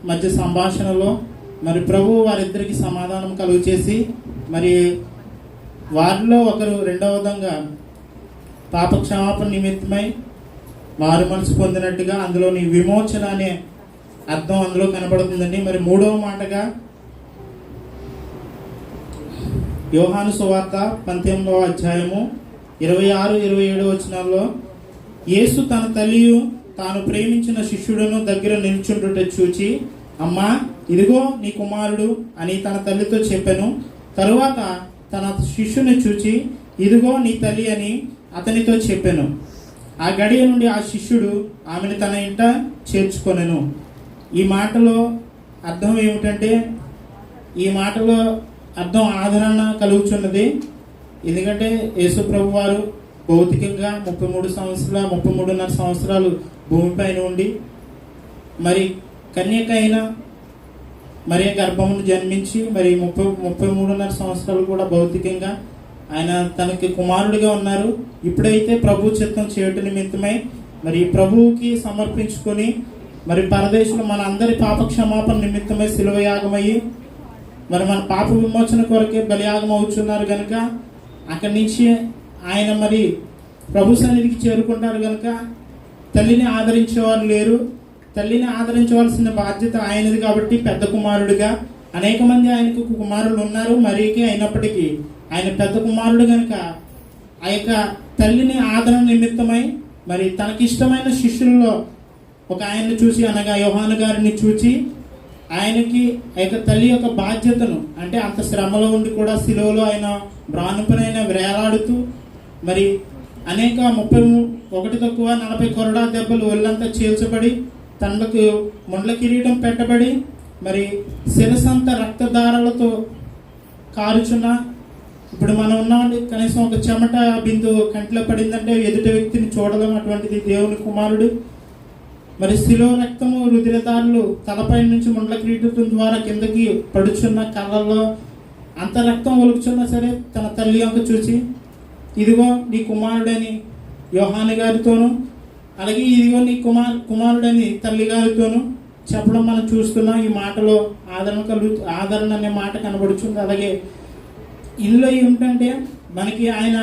మధ్య సంభాషణలో మరి ప్రభు వారిద్దరికి సమాధానం కలుగు చేసి మరి వారిలో ఒకరు రెండవ విధంగా పాపక్షమాపణ నిమిత్తమై మారు మనసు పొందినట్టుగా అందులోని విమోచన అనే అర్థం అందులో కనబడుతుందండి. మరి మూడవ మాటగా యోహాను సువార్త 18వ అధ్యాయము 26-27 వచనాల్లో యేసు తన తల్లియు తాను ప్రేమించిన శిష్యుడును దగ్గర నిల్చుండుట చూచి, అమ్మా ఇదిగో నీ కుమారుడు అని తన తల్లితో చెప్పెను. తరువాత తన శిష్యుని చూచి, ఇదిగో నీ తల్లి అని అతనితో చెప్పెను. ఆ గడియ నుండి ఆ శిష్యుడు ఆమెను తన ఇంట చేర్చుకొనెను. ఈ మాటలో అర్థం ఏమిటంటే, ఈ మాటలో అర్థం ఆదరణ కలుగుచున్నది. ఎందుకంటే యేసు ప్రభు వారు భౌతికంగా 33.5 సంవత్సరాలు భూమిపైన ఉండి మరి కన్యక అయిన మరి గర్భమును జన్మించి మరి 33.5 సంవత్సరాలు కూడా భౌతికంగా ఆయన తనకి కుమారుడిగా ఉన్నారు. ఇప్పుడైతే ప్రభు చిత్తం చేయటం నిమిత్తమై మరి ప్రభువుకి సమర్పించుకొని మరి పరదేశంలో మన అందరి పాప క్షమాపణ నిమిత్తమై శిలువ యాగమయ్యి మరి మన పాప విమోచన కొరకే బలియాగం అవుతున్నారు కనుక అక్కడి నుంచి ఆయన మరి ప్రభు సన్నిధికి చేరుకుంటారు కనుక తల్లిని ఆదరించేవారు లేరు. తల్లిని ఆదరించవలసిన బాధ్యత ఆయనది కాబట్టి పెద్ద కుమారుడిగా అనేక మంది ఆయనకు కుమారులు ఉన్నారు. మరీకి అయినప్పటికీ ఆయన పెద్ద కుమారుడు కనుక ఆ యొక్క తల్లిని ఆదరణ నిమిత్తమై మరి తనకిష్టమైన శిష్యుల్లో ఒక ఆయన్ని చూసి, అనగా యోహాను గారిని చూచి ఆయనకి ఆ యొక్క తల్లి యొక్క బాధ్యతను, అంటే అంత శ్రమలో ఉండి కూడా శిలువలో ఆయన బ్రానుపనైన వేలాడుతూ మరి అనేక 31 తక్కువ 40 కొరడా దెబ్బలు ఒళ్ళంతా చీల్చబడి తనకు ముండ్ల కిరీటం పెట్టబడి మరి శిరసంత రక్తధారలతో కారుచున్న, ఇప్పుడు మనం ఉన్నామండి, కనీసం ఒక చెమట బిందు కంటిలో పడిందంటే ఎదుటి వ్యక్తిని చూడడం అటువంటిది దేవుని కుమారుడు. మరి శిలువ రక్తము రుధిరదారులు తలపై నుంచి ముండ్ల కిరీటం ద్వారా కిందకి పడుచున్న కళ్ళల్లో అంత రక్తం ఒలుకుచున్నా సరే తన తల్లి యొక్క చూసి, ఇదిగో నీ కుమారుడని యోహాను గారితోనూ అలాగే ఇదిగో నీ కుమారుడని తల్లి గారితోనూ చెప్పడం మనం చూస్తున్నాం. ఈ మాటలో ఆదరణ అనే మాట కనబడుతుంది. అలాగే ఇందులో ఏమిటంటే మనకి ఆయన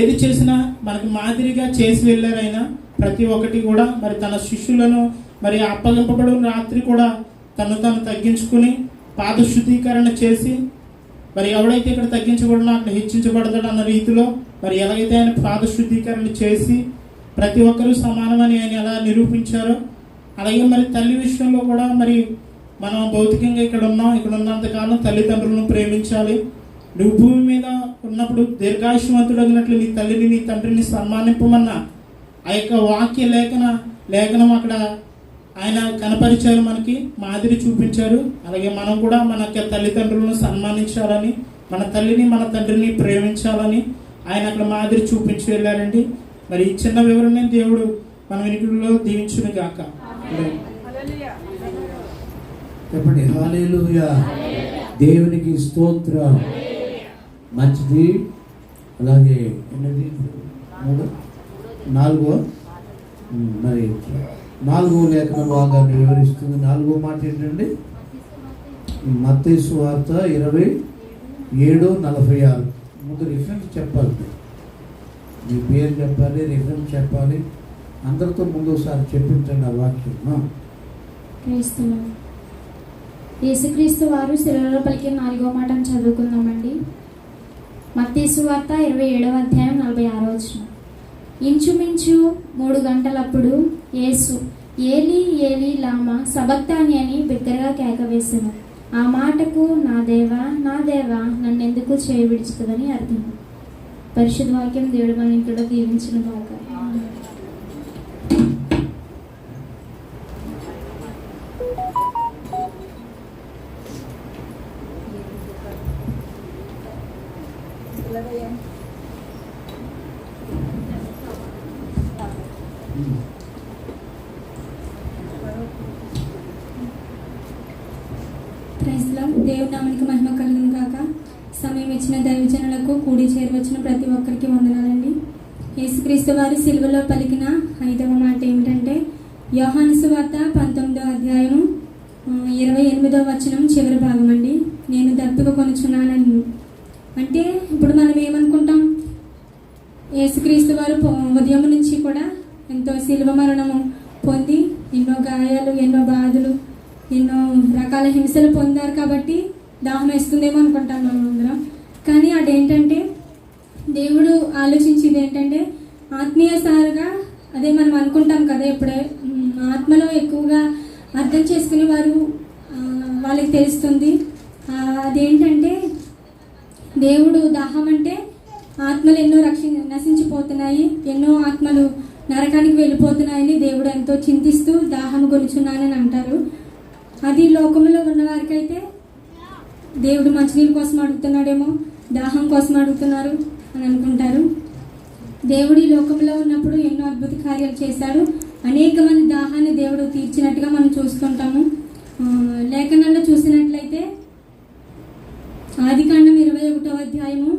ఏది చేసినా మనకి మాదిరిగా చేసి వెళ్ళారు. ఆయన ప్రతి ఒక్కటి కూడా మరి తన శిష్యులను మరి అప్పగింపబడిన రాత్రి కూడా తను తగ్గించుకుని పాద శుద్ధీకరణ చేసి మరి ఎవడైతే ఇక్కడ తగ్గించబడినా అక్కడ హెచ్చించబడతాడు అన్న రీతిలో మరి ఎలాగైతే ఆయన పాద శుద్ధీకరణ చేసి ప్రతి ఒక్కరూ సమానమని ఆయన ఎలా నిరూపించారో అలాగే మరి తల్లి విషయంలో కూడా మరి మనం భౌతికంగా ఇక్కడ ఉన్నంతకాలం తల్లిదండ్రులను ప్రేమించాలి. నువ్వు భూమి మీద ఉన్నప్పుడు దీర్ఘాయుష్మంతుడు అగినట్లు నీ తల్లిని నీ తండ్రిని సన్మానింపమన్న ఆ యొక్క వాక్య లేఖనం అక్కడ ఆయన కనపరిచారు, మనకి మాదిరి చూపించారు. అలాగే మనం కూడా మన యొక్క తల్లిదండ్రులను సన్మానించాలని, మన తల్లిని మన తండ్రిని ప్రేమించాలని ఆయన అక్కడ మాదిరి చూపించి వెళ్ళారండి. మరి ఈ చిన్న వివరణ దేవుడు మన వెనుకలో దీవించును గాక. చెప్పండి హల్లెలూయా. దేవునికి స్తోత్రం. మంచిది. అలాగే ఎన్నది 4వ లేఖన భాగాన్ని వివరిస్తుంది. 4వ మాట ఏంటండి? మత్తయి సువార్త 27:46. ముందు రిఫరెన్స్ చెప్పాలి, మీ పేరు చెప్పాలి, రిఫరెన్స్ చెప్పాలి. అందరితో ముందు ఒకసారి చెప్పించండి ఆ వాక్యం. యేసుక్రీస్తు వారు శిలువలో పలికిన 4వ మాటను చదువుకుందామండి. మత్తయి సువార్త 27వ అధ్యాయం 46వ వచనం. ఇంచుమించు 3 గంటలప్పుడు యేసు ఏలీ ఏలీ లామా సబక్తాని అని బిగ్గరగా కేక వేసెను. ఆ మాటకు నా దేవా నా దేవా నన్నెందుకు చేయి విడుచుతుందని అర్థం. పరిశుద్ధ వాక్యం దేవుడు మన ఇంట్లో దీవించిన గాక. దేవుని నామానికి మహిమ కలుగును గాక. సమయం ఇచ్చిన దైవజనులకు కూడి చేరవచ్చిన ప్రతి ఒక్కరికి వందనాలండి. యేసుక్రీస్తు వారి సిలువలో పలికిన 5వ మాట ఏమిటంటే యోహాను సువార్త 19వ అధ్యాయం 28వ వచనం చివరి భాగం అండి. నేను దప్పిక కొనుచున్నానని. అంటే ఇప్పుడు మనం ఏమనుకుంటాం, యేసుక్రీస్తు వారు ఉదయం నుంచి కూడా ఎంతో శిలువ మరణము పొంది ఎన్నో గాయాలు, ఎన్నో బాధలు, ఎన్నో రకాల హింసలు పొందారు కాబట్టి దాహం వేస్తుందేమో అనుకుంటాం మనం అందరం. కానీ అదేంటంటే దేవుడు ఆలోచించింది ఏంటంటే ఆత్మీయ సారుగా, అదే మనం అనుకుంటాం కదా ఇప్పుడే ఆత్మలో ఎక్కువగా అర్థం చేసుకునే వారు వాళ్ళకి తెలుస్తుంది. అదేంటంటే దేవుడు దాహం అంటే ఆత్మలు ఎన్నో నశించిపోతున్నాయి, ఎన్నో ఆత్మలు నరకానికి వెళ్ళిపోతున్నాయని దేవుడు ఎంతో చింతిస్తూ దాహం కొనుచున్నానని అంటారు. అది లోకంలో ఉన్న వారికైతే దేవుడు మంచినీళ్ళ కోసం అడుగుతున్నాడేమో, దాహం కోసం అడుగుతున్నారు అని అనుకుంటారు. దేవుడు ఈ లోకంలో ఉన్నప్పుడు ఎన్నో అద్భుత కార్యాలు చేశాడు. అనేక మంది దాహాన్ని దేవుడు తీర్చినట్టుగా మనం చూస్తుంటాము. లేఖనాల్లో చూసినట్లయితే ఆదికాండం 21వ అధ్యాయము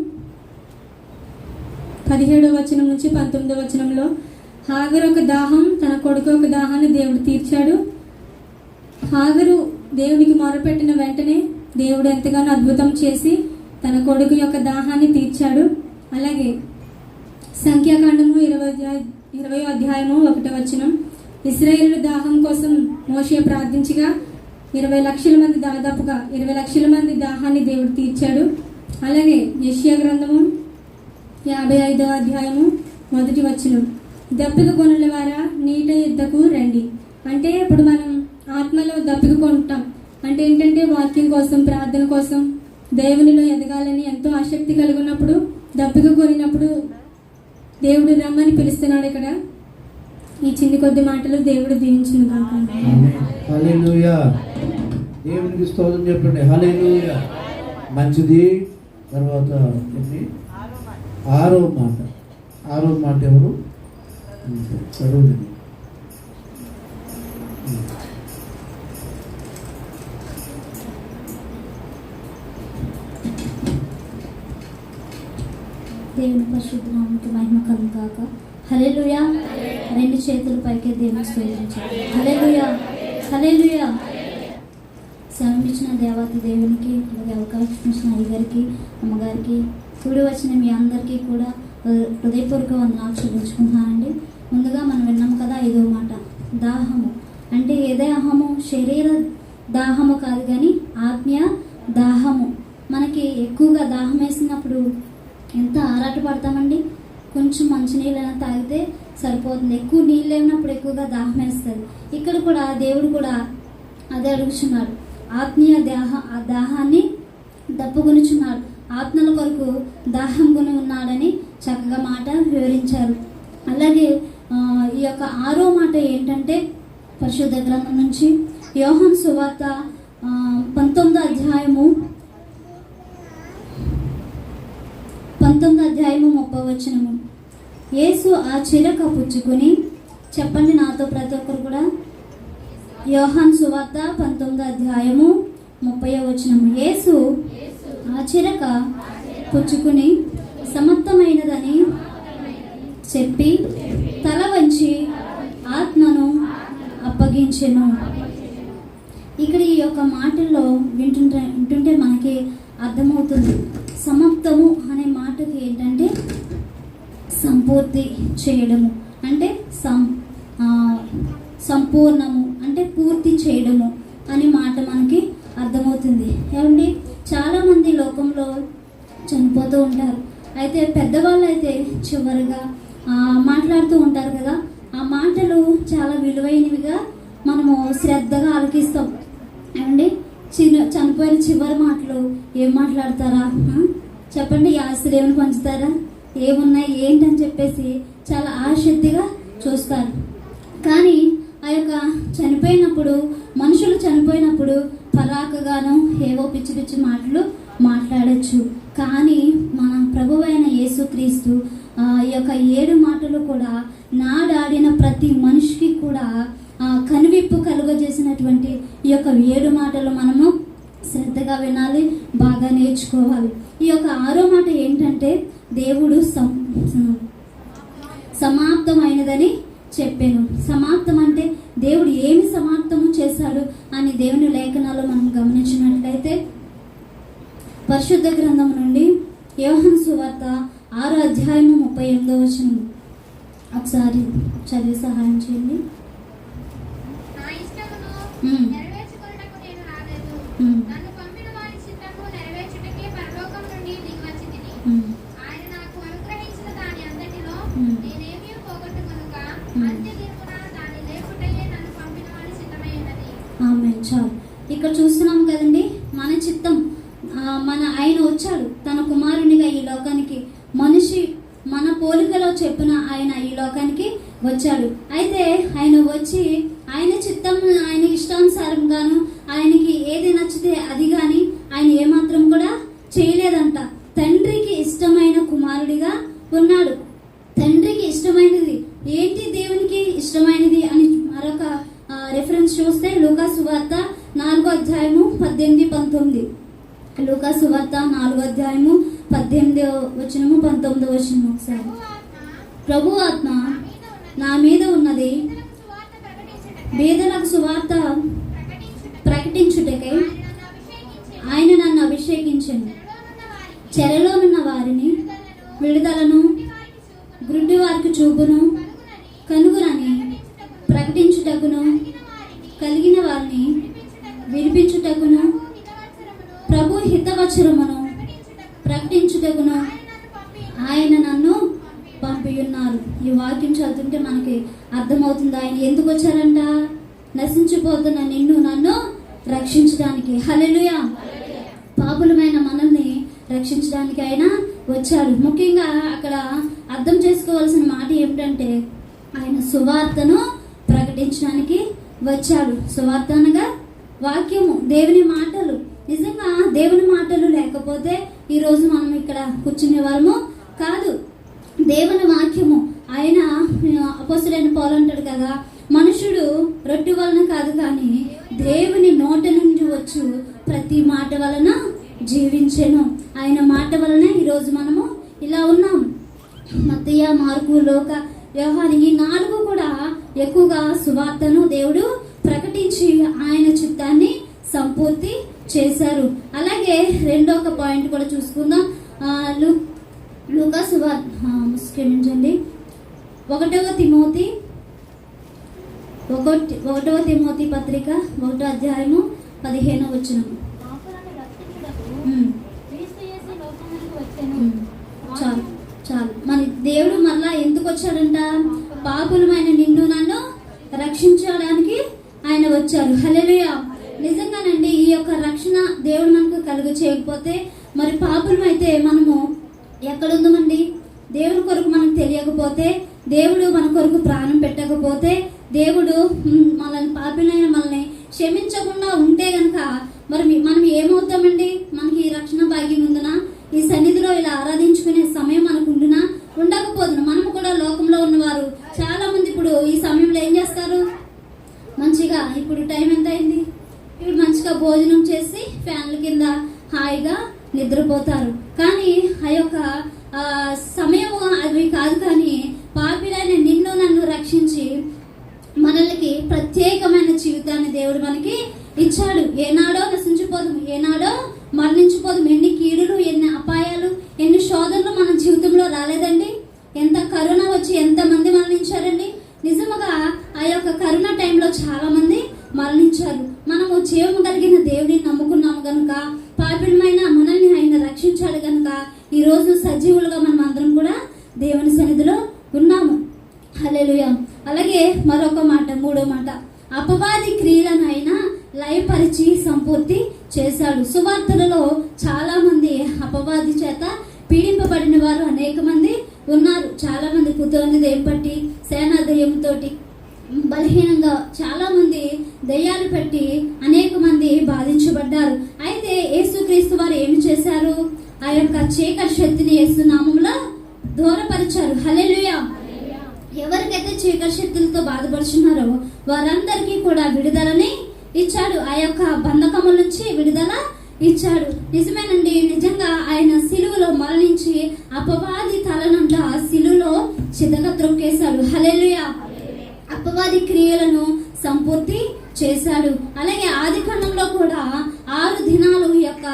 17వ వచనం నుంచి 19వ వచనంలో హాగరు ఒక దాహం, తన కొడుకు ఒక దాహాన్ని దేవుడు తీర్చాడు. హాగరు దేవునికి మొరపెట్టిన వెంటనే దేవుడు ఎంతగానో అద్భుతం చేసి తన కొడుకు యొక్క దాహాన్ని తీర్చాడు. అలాగే సంఖ్యాకాండము 20వ అధ్యాయము 1వ వచనం, ఇశ్రాయేలు దాహం కోసం మోషే ప్రార్థించగా 20 లక్షల మంది, దాదాపుగా 20 లక్షల మంది దాహాన్ని దేవుడు తీర్చాడు. అలాగే యెషయా గ్రంథము 55వ అధ్యాయము 1వ వచనం, దప్పిక కొనుల వారా నీట యుద్ధకు రండి. అంటే ఇప్పుడు మనం ఆత్మలో దప్పిక కొంటాం. అంటే ఏంటంటే వాక్యం కోసం, ప్రార్థన కోసం, దేవునిలో ఎదగాలని ఎంతో ఆసక్తి కలిగి ఉన్నప్పుడు, దప్పిక కొనినప్పుడు దేవుడు రమ్మని పిలుస్తున్నాడు. ఇక్కడ ఈ చిన్ని కొద్ది మాటలు దేవుడు దీవించును కాక. హల్లెలూయా. దేవునికి స్తోత్రం చెప్పండి. హల్లెలూయా. మంచిది. తర్వాత ఆరో మాట ఎవరు చదువు? దేవుని పరిశుద్ధ నామమునకు మహిమ కలుగును గాక. హల్లెలూయా. రెండు చేతులు పైకి దేవుని స్తుతించాలి. హల్లెలూయా, హల్లెలూయా. శ్రమించిన దేవత దేవునికి, అలాగే అవకాశం ఇచ్చిన అయ్యగారికి, అమ్మగారికి, కూడి వచ్చిన మీ అందరికీ కూడా హృదయపూర్వక వందనాలు చెల్లించుకుంటున్నానండి. ముందుగా మనం విన్నాము కదా 5వ మాట, దాహము. అంటే ఏ దాహము? శరీర దాహము కాదు కానీ ఆత్మీయ దాహము. మనకి ఎక్కువగా దాహం వేసినప్పుడు ఎంత ఆరాటపడతామండి. కొంచెం మంచినీళ్ళైనా తాగితే సరిపోతుంది. ఎక్కువ నీళ్ళు లేనప్పుడు ఎక్కువగా దాహం వేస్తుంది. ఇక్కడ కూడా దేవుడు కూడా అదే అడుగుచున్నాడు. ఆత్మీయ దాహాన్ని దప్పుకొనుచున్నాడు. ఆత్మల కొరకు దాహం కొని ఉన్నాడని చక్కగా మాట వివరించారు. అలాగే ఈ యొక్క 6వ మాట ఏంటంటే పరిశుద్ధ గ్రంథం నుంచి యోహాను సువార్త 19వ అధ్యాయము 30వ వచనము, యేసు ఆ చిరక పుచ్చుకొని, చెప్పండి నాతో ప్రతి ఒక్కరు కూడా, యోహాను సువార్త 19వ అధ్యాయము 30వ వచనము, యేసు ఆ చిరక పుచ్చుకుని సమర్థమైనదని చెప్పి తల వంచి ఆత్మను అప్పగించెను. ఇక్కడ ఈ యొక్క మాటల్లో వింటుంటే మనకి అర్థమవుతుంది. సమాప్తము అనే మాటకి ఏంటంటే సంపూర్తి చేయడము, అంటే సంపూర్ణము అంటే పూర్తి చేయడము అనే మాట మనకి అర్థమవుతుంది. ఏమండి, చాలామంది లోకంలో చనిపోతూ ఉంటారు. అయితే పెద్దవాళ్ళు అయితే చివరిగా మాట్లాడుతూ ఉంటారు కదా, ఆ మాటలు చాలా విలువైనవిగా మనము శ్రద్ధగా ఆలకిస్తాం. ఏమండి, చనిపోయిన చివరి మాటలు ఏం మాట్లాడతారా చెప్పండి, ఆస్తులు ఏమైనా పంచుతారా, ఏమున్నాయి ఏంటని చెప్పేసి చాలా ఆసక్తిగా చూస్తారు. కానీ ఆ యొక్క చనిపోయినప్పుడు, మనుషులు చనిపోయినప్పుడు పరాకగాను ఏవో పిచ్చి పిచ్చి మాటలు మాట్లాడచ్చు. కానీ మన ప్రభువైన యేసుక్రీస్తు ఈ యొక్క 7 మాటలు కూడా నాడాడిన ప్రతి మనిషికి కూడా కనువిప్పు కలుగజేసినటువంటి ఈ యొక్క 7 మాటలు మనము శ్రద్ధగా వినాలి, బాగా నేర్చుకోవాలి. ఈ యొక్క 6వ మాట ఏంటంటే దేవుడు సమాప్తమైనదని చెప్పాను. సమాప్తం అంటే దేవుడు ఏమి సమాప్తము చేశాడు అని దేవుని లేఖనాల్లో మనం గమనించినట్లయితే పరిశుద్ధ గ్రంథం నుండి యోహాను సువార్త 6వ అధ్యాయము 38వ వచనం ఒకసారి చదివి సహాయం చేయండి. నా ఇష్టమును నెరవేర్చుకొనుటకు నేను రాలేదు. నన్ను పంపిన వారి చిత్తము నెరవేర్చుటకే పరలోకం నుండి దిగి వచ్చితిని. ఆయన నాకు అనుగ్రహించిన దాని అంతటిలో నేనేమీ పోగొట్టుకొనుక అంత్య దినమున దాని లేకుటయే నన్ను పంపిన వారి చిత్తమై ఉన్నది. ఆమేన్. చాలు. ఇక్కడ చూస్తున్నాం కదండి, మన చిత్తం ఆయన వచ్చాడు తన కుమారునిగా ఈ లోకానికి. మనిషి మన పోలికలో చెప్పిన ఆయన ఈ లోకానికి వచ్చాడు. అయితే ఆయన వచ్చి ఆయన చిత్తం, ఆయన ఇష్టానుసారంగాను ఆయనకి ఏది నచ్చితే అది కానీ ఆయన ఏమాత్రం కూడా చేయలేదంట. తండ్రికి ఇష్టమైన కుమారుడిగా ఉన్నాడు. తండ్రికి ఇష్టమైనది ఏంటి, దేవునికి ఇష్టమైనది అని మరొక రెఫరెన్స్ చూస్తే లూకా సువార్త 4వ అధ్యాయము 18-19. లూకా సువార్త 4వ అధ్యాయము 18వ వచనము 19వ వచనం ఒకసారి. ప్రభు ఆత్మ నా మీద ఉన్నది, బీదలకు సువార్త ప్రకటించుటకై ఆయన నన్ను అభిషేకించెను. చెరలోనున్న వారిని విడుదలను, గ్రుడ్డి వారికి చూపును కనుగొనని ప్రకటించుటకును, కలిగిన వారిని విడిపించుటకును, ప్రభు హితవచనమును ప్రకటించుటకును ఆయన నన్ను పంపియున్నారు. ఈ వాక్యం చదువుతుంటే మనకి అర్థమవుతుంది ఆయన ఎందుకు వచ్చారంట. నశించిపోతున్న నిన్ను నన్ను రక్షించడానికి. హల్లెలూయా. పాపులమైన మనల్ని రక్షించడానికి ఆయన వచ్చాడు. ముఖ్యంగా అక్కడ అర్థం చేసుకోవాల్సిన మాట ఏమిటంటే ఆయన సువార్తను ప్రకటించడానికి వచ్చాడు. సువార్త అనగా వాక్యము, దేవుని మాటలు. నిజంగా దేవుని మాటలు లేకపోతే ఈరోజు మనం ఇక్కడ కూర్చునే వారము కాదు. దేవుని వాక్యము, ఆయన అపోస్తలుడైన పౌలు అంటాడు కదా, మనుషుడు రొట్టె వలన కాదు కానీ దేవుని నోట నుంచి వచ్చు ప్రతి మాట వలన జీవించెను. ఆయన మాట వలన ఈరోజు మనము ఇలా ఉన్నాం. మత్తయి, మార్కు, లూక, యోహాను ఈ 4 కూడా ఎక్కువగా సువార్తను దేవుడు ప్రకటించి ఆయన చిత్తాన్ని సంపూర్తి చేశారు. అలాగే రెండొక పాయింట్ కూడా చూసుకుందాం. లూకా సువార్త క్షమించండి 1వ తిమోతి పత్రిక 1వ అధ్యాయము 15వ వచనం. చాలు చాలు. మరి దేవుడు మళ్ళా ఎందుకు వచ్చాడంట? పాపులమైన నిన్ను నన్ను రక్షించడానికి ఆయన వచ్చారు. హల్లెలూయా. నిజంగానండి ఈ యొక్క రక్షణ దేవుడు మనకు కలుగ చేయకపోతే మరి పాపులమైతే మనము ఎక్కడుందామండి? దేవుడి కొరకు మనకు తెలియకపోతే, దేవుడు మన కొరకు ప్రాణం పెట్టకపోతే, దేవుడు మనల్ని పాపులైన మనల్ని క్షమించకుండా ఉంటే గనక మరి మనం ఏమవుతామండి? మనకి ఈ రక్షణ భాగ్యం ఉందనా? ఈ సన్నిధిలో ఇలా ఆరాధించుకునే సమయం మనకు ఉండునా? ఉండకపోదును. మనము కూడా లోకంలో ఉన్నవారు చాలా మంది ఇప్పుడు ఈ సమయంలో ఏం చేస్తారు? మంచిగా ఇప్పుడు టైం ఎంత అయింది? ఇప్పుడు మంచిగా భోజనం చేసి ఫ్యాన్ల కింద హాయిగా నిద్రపోతారు. కానీ ఆ యొక్క సమయం అవి కాదు. కానీ పాపిలైన నిన్ను నన్ను రక్షించి మనల్ని ప్రత్యేకమైన జీవితాన్ని దేవుడు మనకి ఇచ్చాడు. ఏనాడో నశించిపోదు, ఏనాడో మరణించిపోదు. ఎన్ని కీడులు, ఎన్ని అపాయాలు, ఎన్ని శోధనలు మన జీవితంలో రాలేదండి? ఎంత కరోనా వచ్చి ఎంత మంది మరణించారండి? నిజముగా ఆ యొక్క కరోనా టైంలో చాలా మంది మరణించారు. మనము జీవము కలిగిన దేవుడిని నమ్ముకున్నాము కనుక, పాపిలమైన మనల్ని ఆయన రక్షించాడు కనుక ఈ రోజు సజీవులుగా మనం అందరం కూడా దేవుని సన్నిధిలో ఉన్నాము. హల్లెలూయా. అలాగే మరొక మాట, 3వ మాట, అపవాది క్రియలను ఆయన లయపరిచి సంపూర్తి చేశాడు. సువార్తలలో చాలా మంది అపవాది చేత పీడింపబడిన వారు అనేక మంది ఉన్నారు. చాలా మంది కుతూహలని దెయ్యం పట్టి, సేనా దెయ్యంతోటి బలహీనంగా చాలా మంది దయ్యాలు పెట్టి అనేక మంది బాధించబడ్డారు. అయితే యేసుక్రీస్తు వారు ఏమి చేశారు? ఆ యొక్క చీకటి శక్తిని యేసు నామములో దూరపరిచారు. హల్లెలూయా. ఎవరికైతే చీకటి శక్తులతో బాధపడుచున్నారో వారందరికీ కూడా విడుదలని ఇచ్చాడు. ఆ యొక్క బంధకముల నుంచి విడుదల ఇచ్చాడు. నిజమేనండి. నిజంగా ఆయన సిలువలో మరణించి అపవాది తలనంట సిలువలో చితక త్రొక్కేశాడు. హల్లెలూయా. అపవాది క్రియలను సంపూర్తి చేశాడు. అలాగే ఆది కాండంలో కూడా 6 దినాలు ఈ యొక్క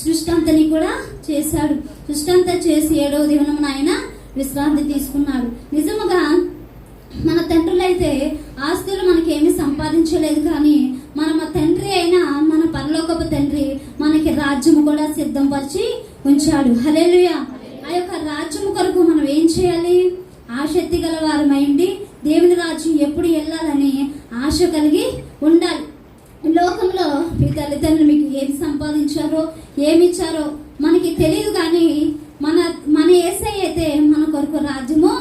సృష్టి అంతని కూడా చేశాడు. సృష్టి అంతా చేసి 7వ దినమున ఆయన విశ్రాంతి తీసుకున్నాడు. నిజముగా మన తండ్రులైతే ఆస్తులు మనకేమీ సంపాదించలేదు, కానీ మన తండ్రి అయిన మన పరలోకపు తండ్రి మనకి రాజ్యము కూడా సిద్ధంపరిచి ఉంచాడు. హల్లెలూయా. ఆ యొక్క రాజ్యము కొరకు మనం ఏం చేయాలి? ఆసక్తి గల వారమైండి దేవుని రాజ్యం ఎప్పుడు వెళ్ళాలని ఆశ కలిగి ఉండాలి. లోకంలో మీ తల్లిదండ్రులు మీకు ఏమి సంపాదించారో ఏమిచ్చారో మనకి తెలియదు, కానీ మన యేసయ్య అయితే మన కొరకు రాజ్యము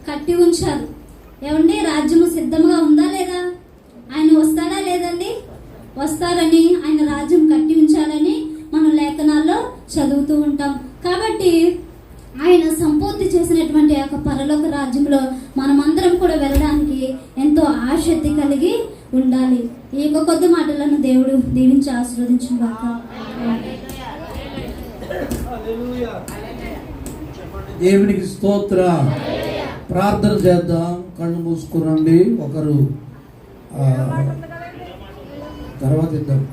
కట్టి ఉంచారు. ఏమండి, రాజ్యము సిద్ధంగా ఉందా లేదా? ఆయన వస్తాడా లేదండి? వస్తారని, ఆయన రాజ్యం కట్టి ఉంచాలని మనం లేఖనాల్లో చదువుతూ ఉంటాం. కాబట్టి ఆయన సంపూర్తి చేసినటువంటి యొక్క పరలోక రాజ్యంలో మనమందరం కూడా వెళ్ళడానికి ఎంతో ఆసక్తి కలిగి ఉండాలి. ఈ యొక్క కొద్ది మాటలను దేవుడు దీవించి ఆశీర్వదించిన గాక. దేవునికి స్తోత్రం. ప్రార్థన చేద్దాం. కళ్ళు మూసుకురండి. ఒకరు తర్వాత ఇద్దాం.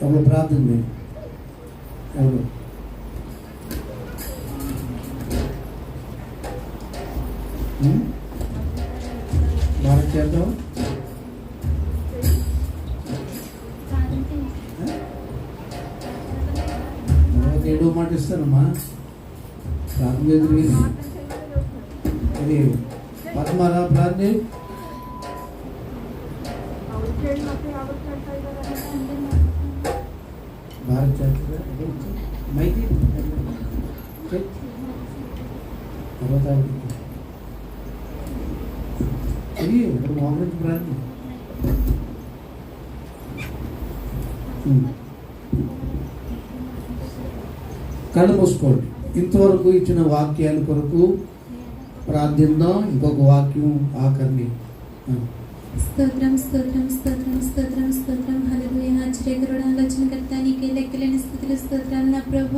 ఒకరు ప్రార్థన చేయండి. ఎవరు బాగా చేద్దాం. ఏడో మాట ఇస్తానమ్మా. ప్రార్థన ఇది పద్మారా ప్రార్థన భారత్ మైకి తర్వాత ఇది ఒక మోహన్ ప్రార్థన. కళ్ళు మూసుకోండి. ఇంతవరకు ఇచ్చిన వాక్యాల కొరకు ప్రార్థిద్దాం. ఇంకొక వాక్యం ఆఖరిని. స్తోత్రం స్తోత్రం స్తోత్రం స్తోత్రం స్తోత్రం. హల్లెలూయా. ఆశ్చర్యకరుడు ఆలోచనకర్త, నీకే లెక్కలేని స్థితులు స్తోత్రాలు నా ప్రభు.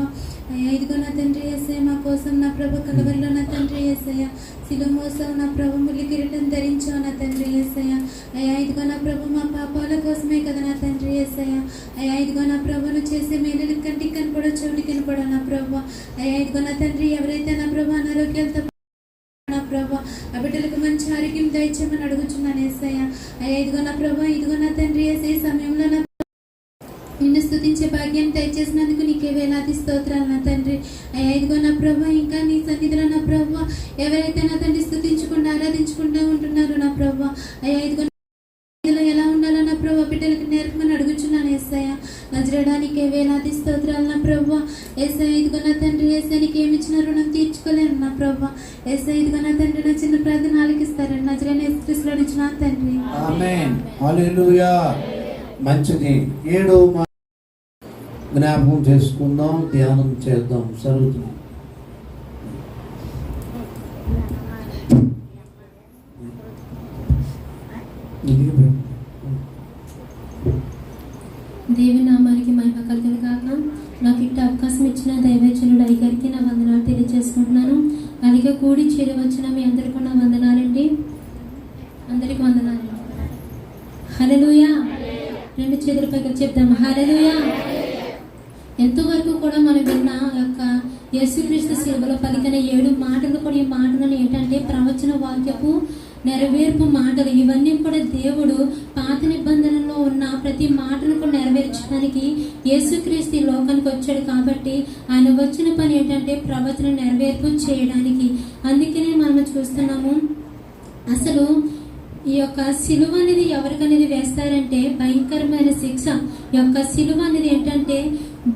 అయ్యా, ఇదిగో నా తండ్రి యేసయ్య మా కోసం నా ప్రభు కలవరిలో నా తండ్రి యేసయ్య శిలువ మోసావు నా ప్రభు, ముల్లి కిరీటం ధరించావు నా తండ్రి యేసయ్య. అయ్యా, ఇదిగో నా ప్రభు మా పాపాల కోసమే కదా నా తండ్రి యేసయ్య. అయ్యా, ఇదిగో నా ప్రభును చేసే మేలులు కంటికి కనపడో చెవిటి కనపడో నా ప్రభు. అయ్యా, ఇదిగో నా తండ్రి ఎవరైతే నా ప్రభు అనారోగ్యాలతో నా ప్రభు ఆ బిడ్డలకు మంచి ఆరోగ్యం దయచేయమని అడుగుచున్నాను యేసయ్య. అయ్యా, ఇదిగో నా ప్రభు, ఇదిగో నా తండ్రి యేసయ్య సమయంలో నా నిన్ను స్తుతించే భాగ్యం దయచేసినందుకు నీకే వేలాది స్తోత్రాలు నా తండ్రి. అయ్యా, ఇదిగో నా ప్రభు, ఇంకా నీ సన్నిధిలో నా ప్రభు ఎవరైతే నా తండ్రి స్తుతించకుండా ఆరాధించకుండా ఉంటున్నారో నా ప్రభు, అయ్యా ఇదిగో ఎలా ఉండాలో నా ప్రభు బిడ్డలకు నేర్పమని అడుగుచున్నాను యేసయ్య. నజరేయడానికే వేలాది స్తోత్రాలు నా ప్రభు. యేసయ్య, ఇదిగో నా తండ్రి యేసయ్యకి ఏమి ఇచ్చిన రుణం తీర్చుకోలేను నా ప్రభు. యేసయ్య, ఇదిగో నా తండ్రి నా చిన్న ప్రార్థన ఆలకిస్తారని నజరేయుడైన యేసుక్రీస్తులో ఇచ్చిన తండ్రి. ఆమేన్. హల్లెలూయా. మంచిది. 7వ జ్ఞాపకం చేసుకుందాం, ధ్యానం చేద్దాం. సరుగుతుంది. దేవి నామానికి మహిమ కలుగును గాక. నాకు ఇట్ట అవకాశం ఇచ్చిన దైవజనుడు అయ్యగారికి నా వందనాలు తెలియజేసుకుంటున్నాను. అలాగే కూడి చేరి వచ్చిన మీ అందరికీ నా వందనాలండి. అందరికి వందనాలు. హల్లెలూయా. 2 చేతుల పైకి చెప్తాము హల్లెలూయా. ఎంతవరకు కూడా మనం విన్న యొక్క యేసుక్రీస్తు శిలువలో పలికిన 7 మాటలు కూడా, ఈ మాటలను ఏంటంటే ప్రవచన వాక్యపు నెరవేర్పు మాటలు. ఇవన్నీ కూడా దేవుడు పాత నిబంధనలో ఉన్న ప్రతి మాటను కూడా నెరవేర్చడానికి యేసుక్రీస్తు ఈ లోకానికి వచ్చాడు. కాబట్టి ఆయన వచ్చిన పని ఏంటంటే ప్రవచన నెరవేర్పు చేయడానికి. అందుకనే మనం చూస్తున్నాము, అసలు ఈ యొక్క సిలువ అనేది ఎవరికనేది వేస్తారంటే భయంకరమైన శిక్ష. ఈ యొక్క సిలువ అనేది ఏంటంటే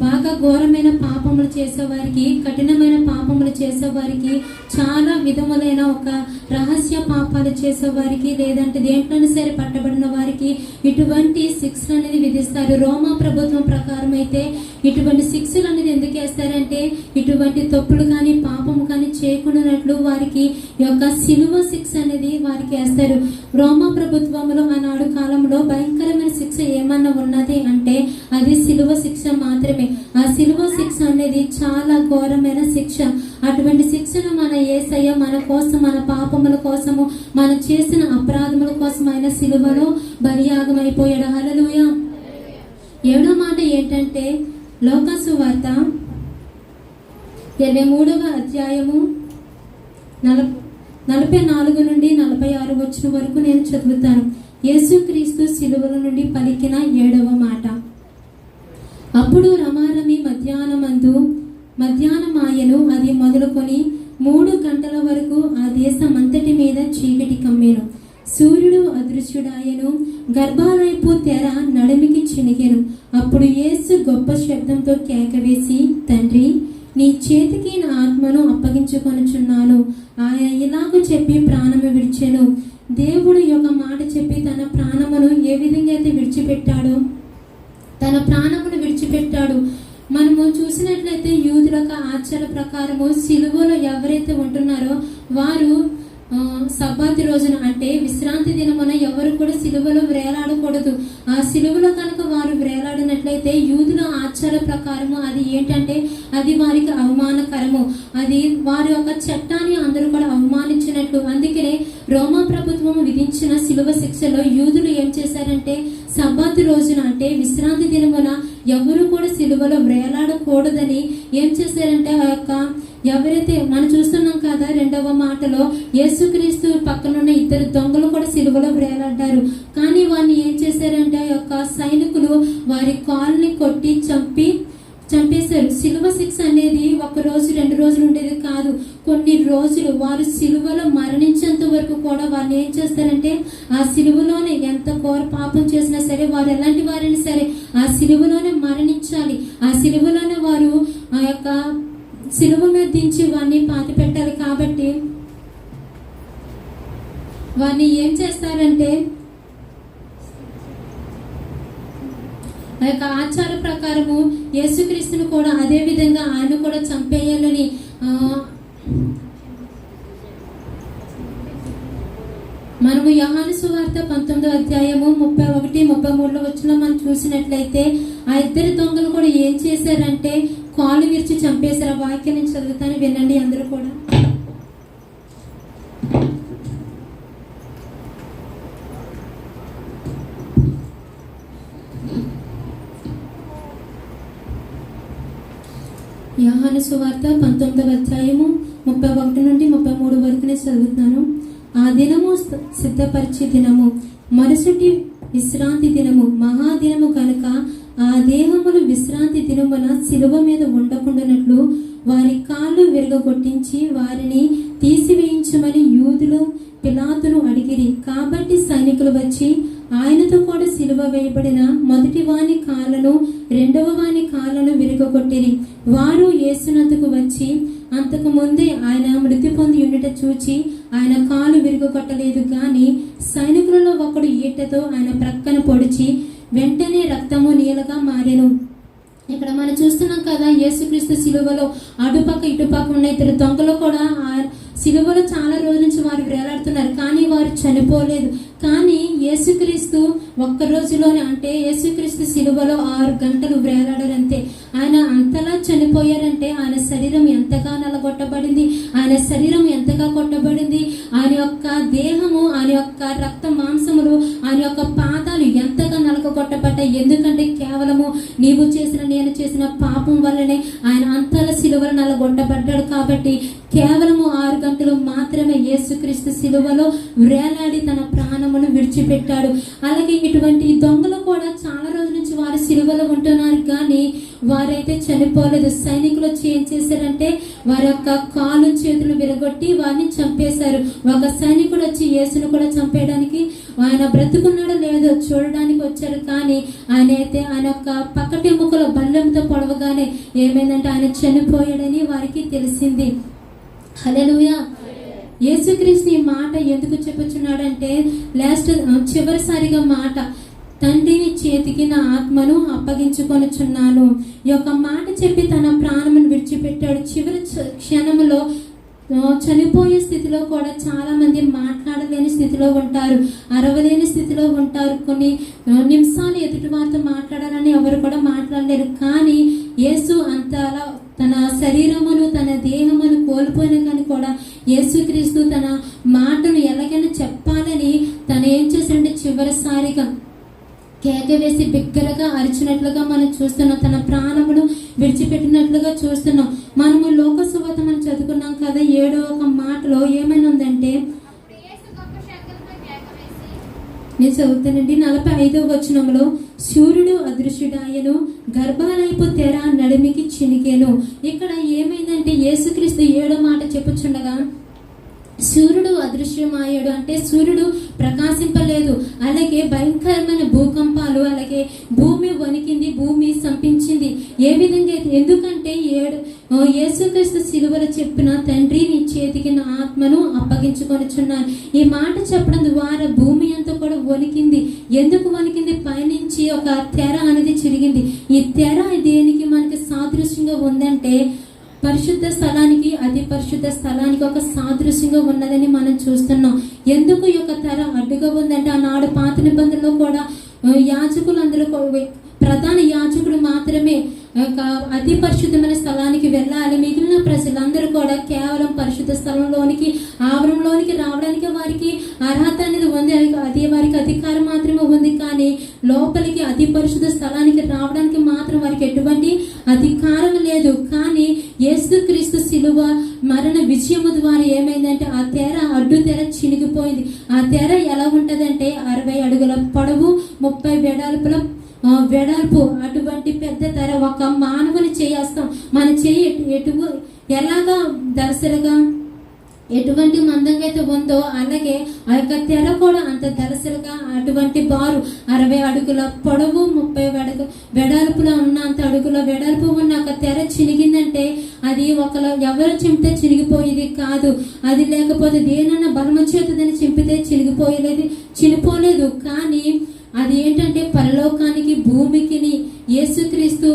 బాగా ఘోరమైన పాపములు చేసేవారికి, కఠినమైన పాపములు చేసేవారికి, చాలా విధములైన ఒక రహస్య పాపాలు చేసేవారికి, లేదంటే దేంట్లోనే సరే పట్టబడిన వారికి ఇటువంటి శిక్షలు అనేది విధిస్తారు. రోమా ప్రభుత్వం ప్రకారం అయితే ఇటువంటి శిక్షలు అనేది ఎందుకు వేస్తారంటే ఇటువంటి తప్పులు కానీ పాపము కానీ చేయకుండానట్లు వారికి ఈ యొక్క సిలువ శిక్ష అనేది వారికి వేస్తారు. రోమా ప్రభుత్వంలో ఆనాడు కాలంలో భయంకరమైన శిక్ష ఏమన్నా ఉన్నది అంటే అది సిలువ శిక్ష మాత్రమే. ఆ సిలువ శిక్ష అనేది చాలా ఘోరమైన శిక్ష. అటువంటి శిక్షను మన యేసయ్య మన కోసం, మన పాపముల కోసము, మనం చేసిన అపరాధముల కోసం ఆయన సిలువలో బలియాగం అయిపోయాడు. హల్లెలూయా. 7వ మాట ఏంటంటే లోకాసు వార్త 23వ అధ్యాయము 44 నుండి 46 వచ్చిన వరకు నేను చదువుతాను. యేసుక్రీస్తు సిలువల నుండి పలికిన 7వ మాట. అప్పుడు రమారమి మధ్యాహ్నమాయను. అది మొదలుకొని 3 గంటల వరకు ఆ దేశమంతటి మీద చీకటి కమ్మేను. సూర్యుడు అదృశ్యుడాయను. గర్భాలయపు తెర నడిమికి చినిగెను. అప్పుడు యేసు గొప్ప శబ్దంతో కేకవేసి, తండ్రి, నీ చేతికి నా ఆత్మను అప్పగించుకొనుచున్నాను. ఆయన ఇలాగ చెప్పి ప్రాణము విడిచెను. దేవుడు యొక్క మాట చెప్పి తన ప్రాణమును ఏ విధంగా అయితే విడిచిపెట్టాడో, తన ప్రాణమును విడిచిపెట్టాడు. మనము చూసినట్లయితే యూదుల ఆచార ప్రకారము సిలువలో ఎవరైతే ఉంటున్నారో వారు సబ్బాతి రోజున అంటే విశ్రాంతి దినమున ఎవరు కూడా సిలువలో వేలాడకూడదు. ఆ సిలువలో కనుక వారు వేలాడినట్లయితే యూదుల ఆచార ప్రకారము అది ఏంటంటే అది వారికి అవమానకరము. అది వారి యొక్క చట్టాన్ని అందరూ కూడా అవమానించినట్లు. అందుకనే రోమా ప్రభుత్వం విధించిన సిలువ శిక్షలో యూదులు ఏం చేశారంటే సబ్బాతి రోజున అంటే విశ్రాంతి దినమున ఎవరు కూడా సిలువలో వేలాడకూడదని ఏం చేశారంటే ఆ యొక్క ఎవరైతే మనం చూస్తున్నాం కదా 2వ మాటలో యేసుక్రీస్తు పక్కనున్న 2 దొంగలు కూడా సిలువలో వేలాడ్డారు. కానీ వారిని ఏం చేశారంటే ఆ యొక్క సైనికులు వారి కాళ్ళని కొట్టి చంపేశారు. సిలువ శిక్ష అనేది 1 రోజు 2 రోజులు ఉండేది కాదు, కొన్ని రోజులు. వారు సిలువలో మరణించేంత వరకు కూడా వారిని ఏం చేస్తారంటే ఆ సిలువలోనే ఎంత ఘోర పాపం చేసినా సరే, వారు ఎలాంటి వారైనా సరే ఆ సిలువలోనే మరణించాలి. ఆ సిలువలోనే వారు ఆ యొక్క సిలువ మీద దించి వారిని పాతి పెట్టాలి. కాబట్టి వారిని ఏం చేస్తారంటే ఆ యొక్క ఆచార ప్రకారము యేసుక్రీస్తును కూడా అదే విధంగా ఆయన కూడా చంపేయాలని మనము యోహాను సువార్త 19వ అధ్యాయము 31-33 వచ్చిన మనం చూసినట్లయితే ఆ 2 దొంగలు కూడా ఏం చేశారంటే కాలు విరిచి చంపేశారు. ఆ వాక్యం నుంచి చదువుతాను, వినండి అందరూ కూడా. యోహాను సువార్త 19వ అధ్యాయము 31 నుండి 33 వరకు నేను చదువుతున్నాను. ఆ దినము సిద్ధపరిచే దినము, మరుసటి విశ్రాంతి దినము, మహాదినము కనుక ఆ దేహములు విశ్రాంతి దినమున శిలువ మీద ఉండకుండానట్లు వారి కాళ్ళు విరగొట్టించి వారిని తీసివేయించమని యూదులు పిలాతును అడిగిరి. కాబట్టి సైనికులు వచ్చి ఆయనతో కూడా సిలువ వేయబడిన మొదటి వాని కాళ్ళను 2వ వాని కాళ్ళను విరగొట్టిరి. వారు యేసునద్దకు వచ్చి అంతకు ముందే ఆయన మృతి పొంది ఉండుట చూచి ఆయన కాలు విరగొట్టలేదు. గాని సైనికులలో ఒకడు ఈటతో ఆయన ప్రక్కన పొడిచి వెంటనే రక్తము నీలగా మారెను. ఇక్కడ మనం చూస్తున్నాం కదా, యేసుక్రీస్తు సిలువలో అటుపక్క ఇటుపక్క ఉన్న 2 దొంగలు కూడా సిలువలో చాలా రోజుల నుంచి వారు వేలాడుతున్నారు, కానీ వారు చనిపోలేదు. కానీ యేసుక్రీస్తు 1 రోజులోనే అంటే యేసుక్రీస్తు సిలువలో 6 గంటలు వేలాడారంతే. ఆయన అంతలా చనిపోయారంటే ఆయన శరీరం ఎంతగా నలగొట్టబడింది, ఆయన శరీరం ఎంతగా కొట్టబడింది, ఆయన యొక్క దేహము, ఆయన యొక్క రక్త మాంసములు, ఆయన యొక్క పాదాలు ఎంతగా నలగొట్టబడ్డాయి. ఎందుకంటే కేవలము నీవు చేసిన నేను చేసిన పాపం వల్లనే ఆయన అంతలా సిలువలో నలగొట్టబడ్డాడు. కాబట్టి కేవలము 6 గంటలు మాత్రమే యేసుక్రీస్తు సిలువలో వేలాడి తన ప్రాణమును విడిచిపెట్టాడు. అలాగే ఇటువంటి దొంగలు కూడా చాలా రోజుల నుంచి వారు సిలువలో ఉంటున్నారు, కానీ వారైతే చనిపోలేదు. సైనికులు వచ్చి ఏం చేశారంటే వారి యొక్క కాలు చేతులు విరగొట్టి వారిని చంపేశారు. ఒక సైనికుడు వచ్చి యేసును కూడా చంపేయడానికి ఆయన బ్రతుకున్నాడో లేదో చూడడానికి వచ్చారు, కానీ ఆయన అయితే ఆయన యొక్క పక్కటెముకల బల్లెంతో పొడవగానే ఏమైందంటే ఆయన చనిపోయాడని వారికి తెలిసింది. హల్లెలూయా. యేసుక్రీస్తు ఈ మాట ఎందుకు చెప్పుచున్నాడంటే చివరిసారిగా మాట, తండ్రిని చేతికి నా ఆత్మను అప్పగించుకొనుచున్నాను. ఈ యొక్క మాట చెప్పి తన ప్రాణమును విడిచిపెట్టాడు. చివరి క్షణంలో చనిపోయే స్థితిలో కూడా చాలా మంది మాట్లాడలేని స్థితిలో ఉంటారు, అరవలేని స్థితిలో ఉంటారు. కొన్ని నిమిషాలు ఎదుటి వారితో మాట్లాడాలని ఎవరు కూడా మాట్లాడలేరు. కానీ యేసు అంతలా తన శరీరమును తన దేహమును బిగ్గరగా అరిచినట్లుగా మనం చూస్తున్నాం. తన ప్రాణమును విడిచిపెట్టినట్లుగా చూస్తున్నాం. మనము లోక సువార్త మనం చదువుకున్నాం కదా, 7వ మాటలో ఏమైనా ఉందంటే, అప్పుడు యేసు గొప్ప శబ్దంతో కేక వేసి, నేను చదువుతానండి 45వ వచనంలో, సూర్యుడు అదృశ్యుడాయను, గర్భాలయపు తెర నడిమికి చినికెను. ఇక్కడ ఏమైందంటే యేసుక్రీస్తు 7వ మాట చెప్పుచుండగా సూర్యుడు అదృశ్యమయ్యాడు అంటే సూర్యుడు ప్రకాశింపలేదు. అలాగే భయంకరమైన భూకంపాలు, అలాగే భూమి వణికింది, భూమి సంపించింది. ఏ విధంగా? ఎందుకంటే యేసుక్రీస్తు సిలువలో చెప్పిన, తండ్రి నీ చేతికి నా ఆత్మను అప్పగించుకొనిచున్నాను. ఈ మాట చెప్పడం ద్వారా భూమి అంతా కూడా వణికింది. ఎందుకు వణికింది? పైనుంచి ఒక తెర అనేది చిరిగింది. ఈ తెర దేనికి మనకి సాదృశ్యంగా ఉందంటే పరిశుద్ధ స్థలానికి, అతి పరిశుద్ధ స్థలానికి ఒక సాదృశ్యంగా ఉన్నదని మనం చూస్తున్నాం. ఎందుకు ఈ యొక్క తెర అడ్డుగా ఉందంటే, ఆనాడు పాత నిబంధనలో కూడా యాజకులందరూ, ప్రధాన యాజకుడు మాత్రమే అతి పరిశుద్ధమైన స్థలానికి వెళ్ళాలి. మిగిలిన ప్రజలందరూ కూడా కేవలం పరిశుద్ధ స్థలంలోనికి, ఆవరణలోనికి రావడానికి వారికి అర్హత అనేది ఉంది. అది వారికి అధికారం మాత్రమే ఉంది. కానీ లోపలికి అతి పరిశుద్ధ స్థలానికి రావడానికి మాత్రం వారికి ఎటువంటి అధికారం లేదు. కానీ యేసుక్రీస్తు శిలువ మరణ విజయము ద్వారా ఏమైందంటే ఆ తెర, అడ్డు తెర చినిగిపోయింది. ఆ తెర ఎలా ఉంటదంటే 60 అడుగుల పొడవు, 30 వెడల్పు, అటువంటి పెద్ద తెర. ఒక మానవుని చేస్తాం, మన చేయి ఎలాగా దలసరిగా ఎటువంటి మందంగా అయితే ఉందో అలాగే ఆ యొక్క తెర కూడా అంత దలసరిగా, అటువంటి బారు 60 అడుగుల పొడవు, 30 వెడల్పులో ఉన్న అంత అడుగుల వెడల్పు ఉన్న ఒక తెర చినిగిందంటే అది ఎవరు చింపితే చినిగిపోయేది కాదు. అది లేకపోతే దేనన్నా బలము చేతదని చింపితే చినిపోలేదు. కానీ అది ఏంటంటే పరలోకానికి, భూమికిని యేసుక్రీస్తు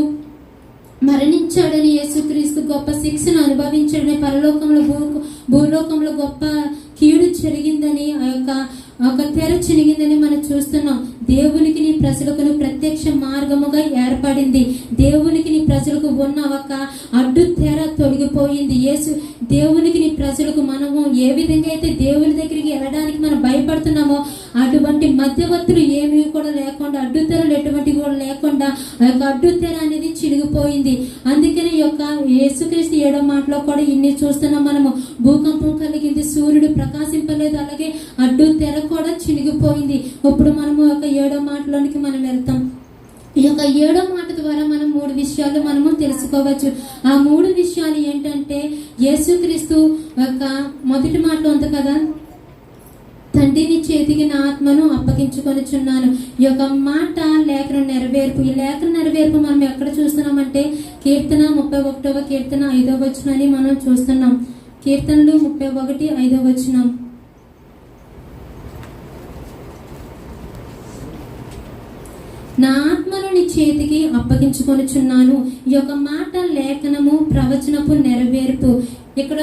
మరణించాడని, యేసుక్రీస్తు గొప్ప శిక్షను అనుభవించాడని, పరలోకంలో భూలోకంలో గొప్ప కీడు జరిగిందని, ఒక తెర చినిగిందని మనం చూస్తున్నాం. దేవునికి నీ ప్రజలకు ప్రత్యక్ష మార్గముగా ఏర్పడింది. దేవునికి నీ ప్రజలకు ఉన్న ఒక అడ్డు తెర తొలగిపోయింది. దేవునికి నీ ప్రజలకు మనము ఏ విధంగా అయితే దేవుని దగ్గరికి వెళ్ళడానికి మనం భయపడుతున్నామో అటువంటి మధ్యవర్తులు ఏమీ కూడా లేకుండా, అడ్డు తెరలు ఎటువంటి కూడా లేకుండా ఆ యొక్క అడ్డు తెర అనేది చిరిగిపోయింది. అందుకని ఈ యొక్క యేసుక్రీస్తు 7వ మాటలో కూడా ఇన్ని చూస్తున్నాం మనము. భూకంపం కలిగింది, సూర్యుడు ప్రకాశింపలేదు, అలాగే అడ్డు తెర కూడా చినిగిపోయింది. ఇప్పుడు మనము ఒక 7వ మాటలోనికి మనం వెళ్తాం. ఈ యొక్క 7వ మాట ద్వారా మనం 3 విషయాలు మనము తెలుసుకోవచ్చు. ఆ 3 విషయాలు ఏంటంటే, యేసుక్రీస్తు యొక్క మొదటి మాటలో ఉంది కదా, తండ్రిని చేతికి నా ఆత్మను అప్పగించుకొనిచున్నాను. ఈ యొక్క మాట లేఖన నెరవేర్పు. ఈ లేఖన నెరవేర్పు మనం ఎక్కడ చూస్తున్నామంటే కీర్తన 31వ కీర్తన 5వ వచనాన్ని మనం చూస్తున్నాం. కీర్తనలు 31 5వ వచనం. నా ఆత్మను నీ చేతికి అప్పగించుకొనిచున్నాను. ఈ యొక్క మాట లేఖనము, ప్రవచనపు నెరవేర్పు. ఇక్కడ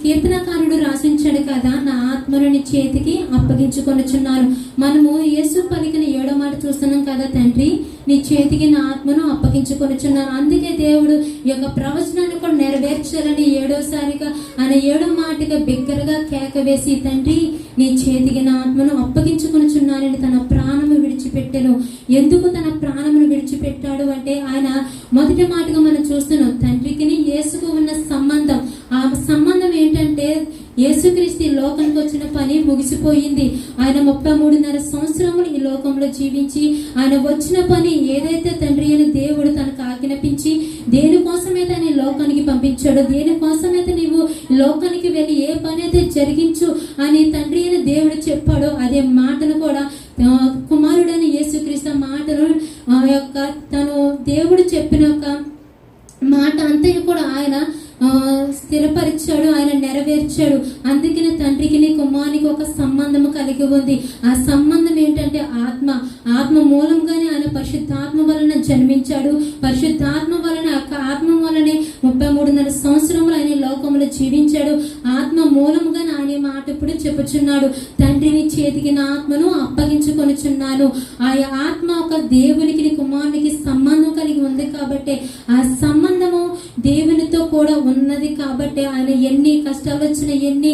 కీర్తనకారుడు రాసించాడు కదా, నా ఆత్మను నీ చేతికి అప్పగించుకొనిచున్నాను. మనము యేసు పలికిన 7వ మాట చూస్తున్నాం కదా, తండ్రి నీ చేతికి నా ఆత్మను అప్పగించుకొనిచున్నాను. అందుకే దేవుడు ఈ యొక్క ప్రవచనాన్ని కూడా నెరవేర్చాలని 7వసారిగా ఆయన 7వ మాటగా బిగ్గరగా కేక వేసి, తండ్రి నీ చేతికి నా ఆత్మను అప్పగించుకొనిచున్నానని తన ప్రాణము విడిచిపెట్టెను. ఎందుకు తన ప్రాణమును విడిచిపెట్టాడు అంటే, ఆయన మొదటి మాటగా మనం చూస్తున్నాం తండ్రికి యేసుకు ఉన్న సంబంధం. ఆ సంబంధం ఏంటంటే, యేసుక్రీస్తు ఈ లోకానికి వచ్చిన పని ముగిసిపోయింది. ఆయన 33.5 సంవత్సరములు ఈ లోకంలో జీవించి ఆయన వచ్చిన పని ఏదైతే తండ్రి అయిన దేవుడు తనకు ఆజ్ఞాపించి దేనికోసమైతే ఆయన లోకానికి పంపించాడో, దేనికోసమైతే నీవు లోకానికి వెళ్ళి ఏ పని అయితే జరిగించు అని తండ్రి అయిన దేవుడు చెప్పాడో, అదే మాటను కూడా కుమారుడైన యేసుక్రీస్తు మాటను తను దేవుడు చెప్పిన ఒక మాట అంతయు కూడా ఆయన స్థిరపరిచాడు, ఆయన నెరవేర్చాడు. అందుకని తండ్రికి కుమారునికి ఒక సంబంధము కలిగి ఉంది. ఆ సంబంధం ఏంటంటే ఆత్మ మూలంగానే ఆయన పరిశుద్ధాత్మ వలన జన్మించాడు. పరిశుద్ధాత్మ వలన ఆత్మ వలనే 33.5 సంవత్సరములు ఆయన లోకంలో జీవించాడు. ఆత్మ మూలంగానే ఆయన మాట ఇప్పుడు చెప్పుచున్నాడు, తండ్రిని చేతికి నా ఆత్మను అప్పగించుకొనిచున్నాను. ఆ ఆత్మ ఒక దేవునికి కుమారునికి సంబంధం కలిగి ఉంది కాబట్టి, ఆ సంబంధము దేవునితో కూడా ఉన్నది కాబట్టి, ఆయన ఎన్ని కష్టాలు వచ్చినా, ఎన్ని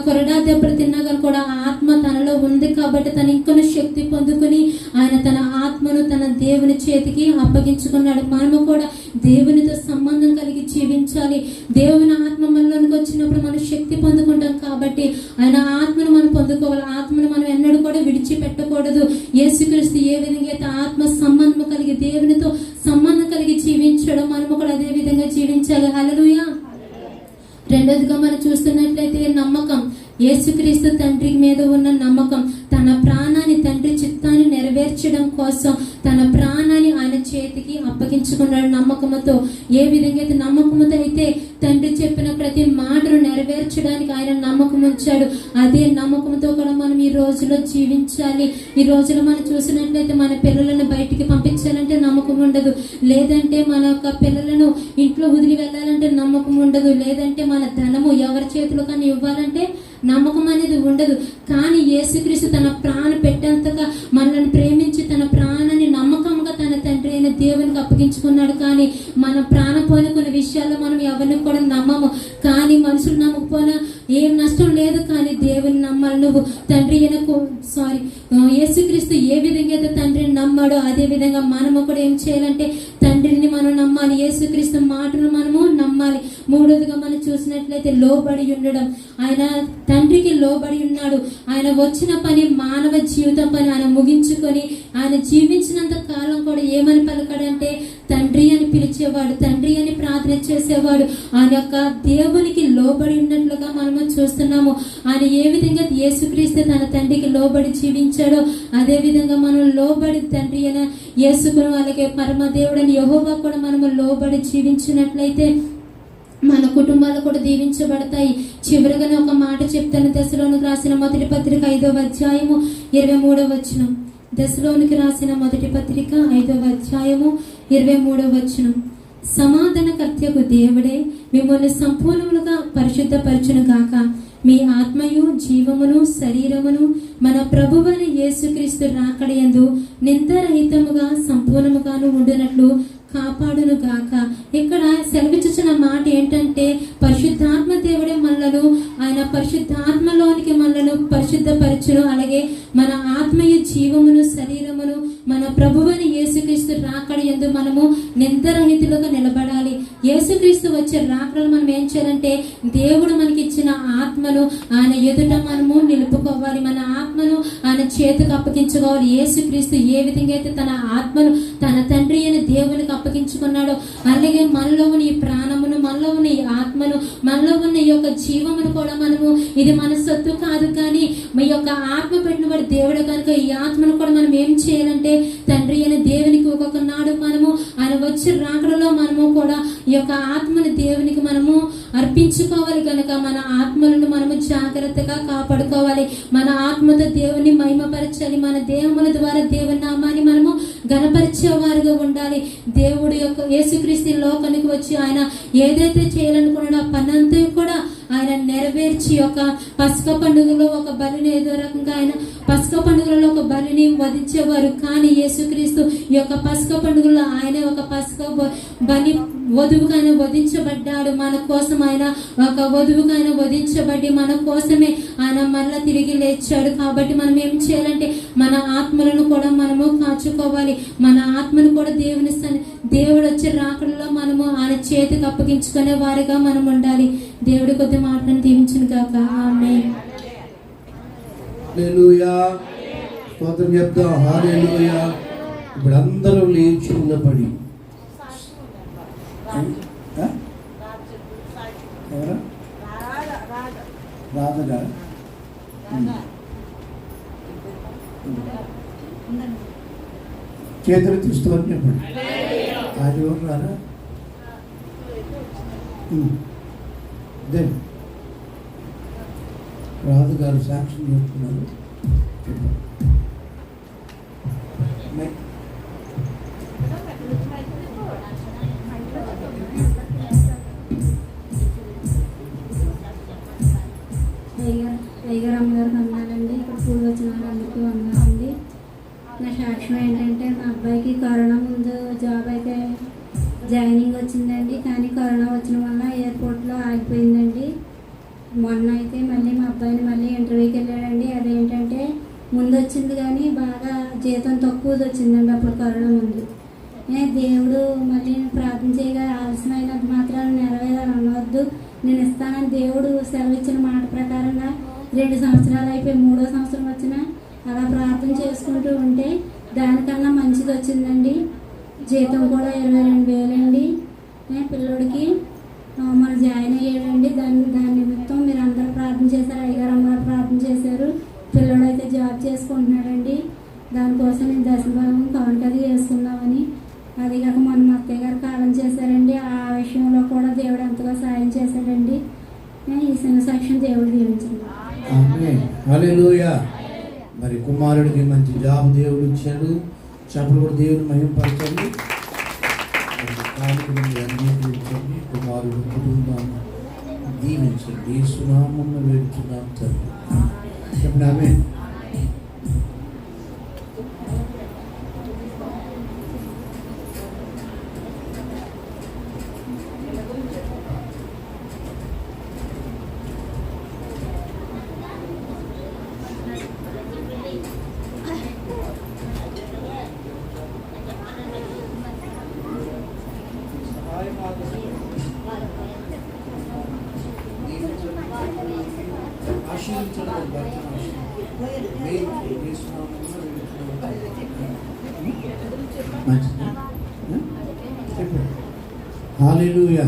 కొరడా దెబ్బలు తిన్నా కూడా ఆత్మ తనలో ఉంది కాబట్టి తన ఇంకొన్ని శక్తి పొందుకొని ఆయన తన ఆత్మను తన దేవుని చేతికి అప్పగించుకున్నాడు. మనము కూడా దేవునితో సంబంధం కలిగి జీవించాలి. దేవుని ఆత్మ మనలోనికి వచ్చినప్పుడు మనం శక్తి పొందుకుంటాం కాబట్టి ఆయన ఆత్మను మనం పొందుకోవాలి. ఆత్మను మనం ఎన్నడూ కూడా విడిచిపెట్టకూడదు. యేసుక్రీస్తు ఏ విధంగా అయితే ఆత్మ సంబంధం కలిగి దేవునితో సంబంధం కలిగి జీవించడం మనము కూడా అదే విధంగా జీవించాలి. హల్లెలూయా. రెండోదిగా మనం చూస్తున్నట్లయితే నమ్మకం. యేసుక్రీస్తు తండ్రి మీద ఉన్న నమ్మకం. తన ప్రాణాన్ని తండ్రి చిత్తాన్ని నెరవేర్చడం కోసం తన ప్రాణాన్ని ఆయన చేతికి అప్పగించుకున్నాడు నమ్మకముతో. ఏ విధంగా అయితే నమ్మకముతో అయితే తండ్రి చెప్పిన ప్రతి మాటను నెరవేర్చడానికి ఆయన నమ్మకం ఉంచాడు, అదే నమ్మకంతో కూడా మనం ఈ రోజులో జీవించాలి. ఈ రోజులో మనం చూసినట్లయితే మన పిల్లలను బయటికి పంపించాలంటే నమ్మకం ఉండదు, లేదంటే మన యొక్క పిల్లలను ఇంట్లో వదిలి వెళ్ళాలంటే నమ్మకం ఉండదు, లేదంటే మన ధనము ఎవరి చేతిలో కానీ ఇవ్వాలంటే నమ్మకం అనేది ఉండదు. కానీ యేసుక్రీస్తు తన ప్రాణం పెట్టేంతగా మనల్ని ప్రేమించి తన ప్రాణాన్ని నమ్మకంగా తన తండ్రి అయిన దేవునికి అప్పగించుకున్నాడు. కానీ మన ప్రాణం పోయిన కొన్ని విషయాల్లో మనం ఎవరిని కూడా నమ్మము. కానీ మనుషులు నమ్మకపోయినా ఏం నష్టం లేదు, కానీ దేవుని నమ్మాలి. నువ్వు తండ్రి యేసుక్రీస్తు ఏ విధంగా అయితే తండ్రిని నమ్మాడో అదే విధంగా మనము కూడా ఏం చేయాలంటే తండ్రిని మనం నమ్మాలి. యేసుక్రీస్తు మాటలు మనము నమ్మాలి. మూడోదిగా మనం చూసినట్లయితే లోబడి ఉండడం. ఆయన తండ్రికి లోబడి ఉన్నాడు. ఆయన వచ్చిన పని మానవ జీవితం పని ఆయన ముగించుకొని ఆయన జీవించినంత కాలం కూడా ఏమని పలకడంటే తండ్రి అని పిలిచేవాడు, తండ్రి అని ప్రార్థన చేసేవాడు. ఆయన యొక్క దేవునికి లోబడి ఉన్నట్లుగా మనము చూస్తున్నాము. ఆయన ఏ విధంగా యేసుక్రీస్తు తన తండ్రికి లోబడి జీవించాడో అదే విధంగా మనం లోబడి తండ్రి అయిన యేసుకును అలాగే పరమ దేవుడని యెహోవా కూడా మనము లోబడి జీవించినట్లయితే మన కుటుంబాలు కూడా దీవించబడతాయి. చివరిగా ఒక మాట చెప్తాను. దశలోనికి రాసిన మొదటి పత్రిక 5వ అధ్యాయము 23వ వచనం. దశలోనికి రాసిన మొదటి పత్రిక 5వ అధ్యాయము 23వ వచనం. సమాధానకర్తయగు దేవుడే మిమ్మల్ని సంపూర్ణములుగా పరిశుద్ధపరచును గాక. మీ ఆత్మయు జీవమును శరీరమును మన ప్రభువైన యేసుక్రీస్తు రాకడయందు నిందరహితముగా సంపూర్ణముగాను ఉండునట్లు కాపాడును గాక. ఇక్కడ సెలవిచ్చిన మాట ఏంటంటే పరిశుద్ధాత్మ దేవుడే మనలను ఆయన పరిశుద్ధాత్మలోనికి మనలను పరిశుద్ధపరచును. అలాగే మన ఆత్మయ జీవమును శరీరమును మన ప్రభువైన యేసుక్రీస్తు రాకడ యందు మనము నిందరహితులుగా నిలబడాలి. యేసుక్రీస్తు వచ్చే రాకడలు మనం ఏం చేయాలంటే దేవుడు మనకి ఇచ్చిన ఆత్మను ఆయన ఎదుట మనము నిలుపుకోవాలి. మన ఆత్మను ఆయన చేతికి అప్పగించుకోవాలి. యేసుక్రీస్తు ఏ విధంగా అయితే తన ఆత్మను తన తండ్రి అయిన దేవునికి అప్పగించుకున్నాడో అలాగే మనలో ఉన్న ఈ ప్రాణమును, మనలో ఉన్న ఈ ఆత్మను, మనలో ఉన్న ఈ యొక్క జీవమును కూడా మనము ఇది మన సొత్తు కాదు, కానీ మీ యొక్క ఆత్మ పెట్టినవాడు దేవుడు కనుక ఈ ఆత్మను కూడా మనం ఏం చేయాలంటే తండ్రి అయిన దేవునికి ఒక్కొక్క నాడు మనము ఆయన వచ్చే రాకడలో మనము కూడా ఈ యొక్క ఆత్మను దేవునికి మనము అర్పించుకోవాలి. కనుక మన ఆత్మలను మనము జాగ్రత్తగా కాపాడుకోవాలి. మన ఆత్మతో దేవుని మహిమపరచాలి. మన దేహముల ద్వారా దేవుని నామాన్ని మనము గణపరిచేవారుగా ఉండాలి. దేవుడు యొక్క యేసుక్రీస్తు లోకానికి వచ్చి ఆయన ఏదైతే చేయాలనుకున్నాడో ఆ పనంతా కూడా ఆయన నెరవేర్చి ఒక పస్క పండుగలో ఒక బలిని ఏదో రకంగా ఆయన పస్క పండుగలలో ఒక బలిని వధించేవారు. కానీ యేసుక్రీస్తు ఈ యొక్క పస్క పండుగలో ఆయన ఒక పస్క బలి వధువుగా ఆయన వధించబడ్డాడు. మన కోసం ఆయన ఒక వధువుగా ఆయన వధించబడి మన కోసమే ఆయన మరలా తిరిగి లేచాడు. కాబట్టి మనం ఏం చేయాలంటే మన ఆత్మలను కూడా మనము కాచుకోవాలి. మన ఆత్మను కూడా దేవుడు వచ్చే రాకడలో మనము ఆయన చేతికి అప్పగించుకునే వారిగా మనం ఉండాలి. దేవుడి కొద్ది మాటను దీవించును గాక. ఆమేన్. హల్లెలూయా. స్తోత్రం చెప్తాం. హల్లెలూయా. ఇప్పుడు అందరూ లేచి నిలబడి ఎవరా రాజుగా చేతులు తీసుకోని చెప్పండి. అది ఎవరు రారా రాజుగారు సాక్ష్యం చెప్తున్నారు. అయ్యగారు అమ్మగారికి వందాలండి. ఇక్కడ పూలు వచ్చిన అందరికీ వందాలండి. నా సాక్ష్యం ఏంటంటే మా అబ్బాయికి కరోనా ముందు జాబ్ అయితే జాయినింగ్ వచ్చిందండి, కానీ కరోనా వచ్చిన వల్ల ఎయిర్పోర్ట్లో ఆగిపోయిందండి. మొన్న అయితే మళ్ళీ మా అబ్బాయిని మళ్ళీ ఇంటర్వ్యూకి వెళ్ళాడండి. అదేంటంటే ముందు వచ్చింది కానీ బాగా జీతం తక్కువది వచ్చిందండి అప్పుడు కరోనా ముందు. దేవుడు మళ్ళీ ప్రార్థన చేయగా ఆలస్యమైనంత మాత్రాలు నెరవేరాలని అనవద్దు, నేను ఇస్తానని దేవుడు సెలవిచ్చిన మాట ప్రకారంగా 2 సంవత్సరాలు అయిపోయి 3వ సంవత్సరం వచ్చినా అలా ప్రార్థన చేసుకుంటూ ఉంటే దానికన్నా మంచిది వచ్చిందండి. జీతం కూడా 22,000 అండి. పిల్లోడికి మన జాయిన్ అయ్యాడండి. దాని నిమిత్తం మీరు అందరూ ప్రార్థన చేశారు, అయ్యగారు అమ్మగారు ప్రార్థన చేశారు. పిల్లోడైతే జాబ్ చేసుకుంటున్నాడండి. దానికోసం నేను దశభాగం కౌంటది చేసుకుందామని, అది కాక మొన్న మా అత్తయ్య గారు కాలం చేశారండి. ఆ విషయంలో కూడా దేవుడు ఎంతగా సాయం చేశాడండి. ఈ చిన్న సాక్ష్యం దేవుడు దీవించండి. ఆమేన్. హల్లెలూయా. మరి కుమారుడికి మంచి జాబ్ దేవుడు ఇచ్చాడు. చెప్పలు కూడా దేవుని మహిమపరచండి. కానుకలు అంగీకరించండి. కుమారుడు కుటుంబాన్ని దీవించండి. సునామం వేడుచున్నాం తండ్రి. చెప్పండి ఆమేన్. హల్లెలూయా.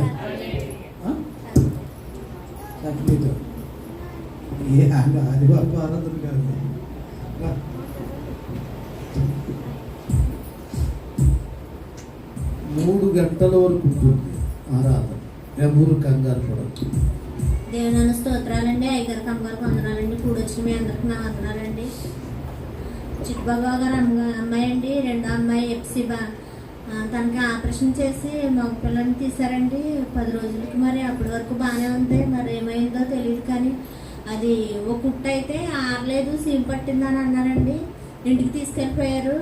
ఏ అది బాబు ఆరాధన కాదు. 3 గంటల వరకు ఉంటుంది ఆరాధన. ఎవరు కంగారు పడదు. దేవుని స్తోత్రాలండి. అయ్యగారికి అమ్మగారికి వందనాలండి. కూడొచ్చిన మీ అందరికి నా వందనాలండి. చిట్టుబాబు గారు అమ్మాయి అండి, 2వ అమ్మాయి ఎప్సిబా, తనకి ఆపరేషన్ చేసి మగ పిల్లని తీశారండి 10 రోజులకి. మరి అప్పటి వరకు బాగానే ఉంది, మరి ఏమైందో తెలియదు. కానీ అది ఒక కుట్టు అయితే ఆరలేదు, సీమ్ పట్టిందని అన్నారండి. ఇంటికి తీసుకెళ్ళిపోయారు.